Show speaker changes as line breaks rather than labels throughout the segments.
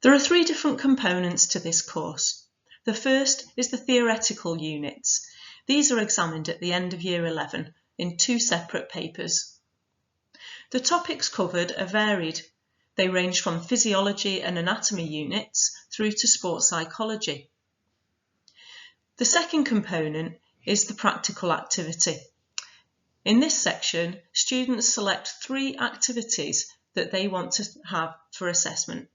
There are three different components to this course. The first is the theoretical units. These are examined at the end of Year 11 in two separate papers. The topics covered are varied. They range from physiology and anatomy units through to sports psychology. The second component is the practical activity. In this section, students select 3 activities that they want to have for assessment.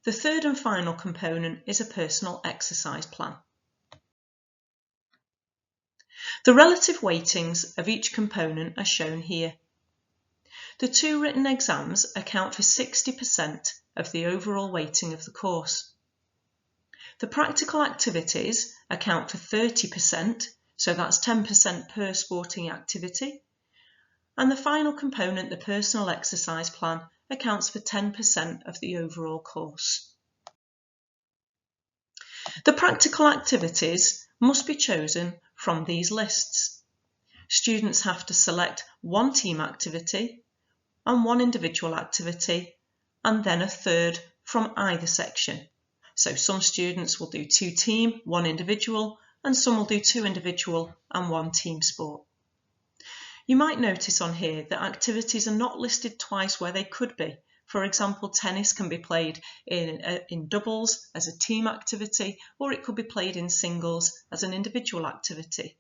The third and final component is a personal exercise plan. The relative weightings of each component are shown here. The 2 written exams account for 60% of the overall weighting of the course. The practical activities account for 30%, so that's 10% per sporting activity. And the final component, the personal exercise plan, accounts for 10% of the overall course. The practical activities must be chosen from these lists. Students have to select 1 team activity and 1 individual activity, and then a third from either section. So some students will do 2 team, 1 individual, and some will do 2 individual and 1 team sport. You might notice on here that activities are not listed twice where they could be. For example, tennis can be played in doubles as a team activity, or it could be played in singles as an individual activity.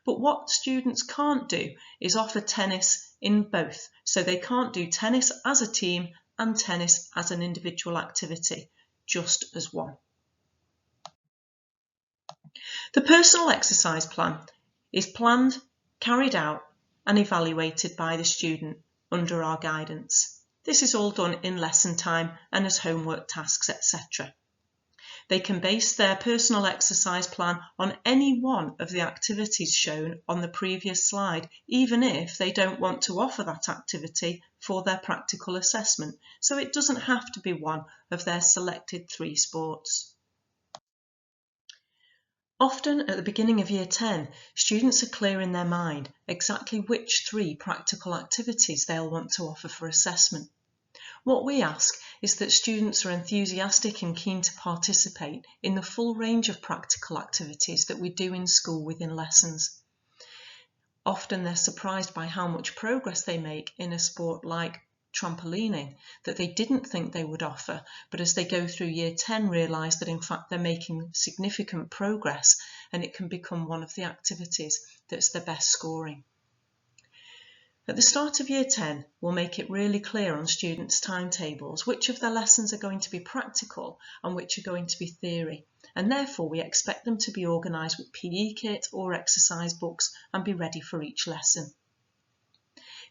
But what students can't do is offer tennis in both. So they can't do tennis as a team and tennis as an individual activity, just as one. The personal exercise plan is planned, carried out and evaluated by the student under our guidance. This is all done in lesson time and as homework tasks, etc. They can base their personal exercise plan on any one of the activities shown on the previous slide, even if they don't want to offer that activity for their practical assessment, so it doesn't have to be one of their selected 3 sports. Often at the beginning of Year 10, students are clear in their mind exactly which 3 practical activities they'll want to offer for assessment. What we ask is that students are enthusiastic and keen to participate in the full range of practical activities that we do in school within lessons. Often they're surprised by how much progress they make in a sport like trampolining that they didn't think they would offer, but as they go through Year 10 realise that in fact they're making significant progress and it can become one of the activities that's the best scoring. At the start of Year 10, we'll make it really clear on students' timetables which of their lessons are going to be practical and which are going to be theory, and therefore we expect them to be organised with PE kit or exercise books and be ready for each lesson.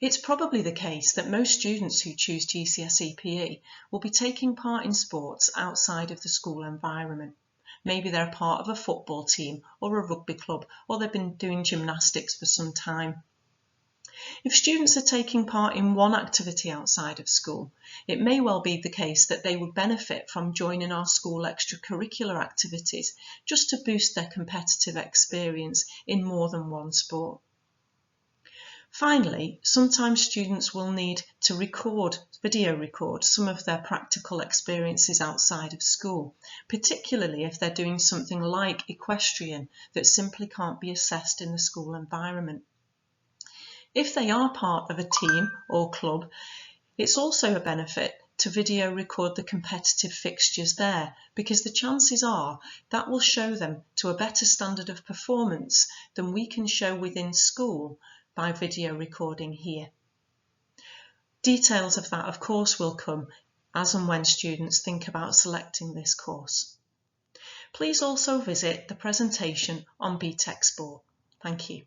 It's probably the case that most students who choose Gcse Pe will be taking part in sports outside of the school environment. Maybe they're part of a football team or a rugby club, or they've been doing gymnastics for some time. If students are taking part in one activity outside of school, it may well be the case that they would benefit from joining our school extracurricular activities just to boost their competitive experience in more than one sport. Finally, sometimes students will need to video record some of their practical experiences outside of school, particularly if they're doing something like equestrian that simply can't be assessed in the school environment. If they are part of a team or club, it's also a benefit to video record the competitive fixtures there, because the chances are that will show them to a better standard of performance than we can show within school by video recording here. Details of that, of course, will come as and when students think about selecting this course. Please also visit the presentation on BTEC Sport. Thank you.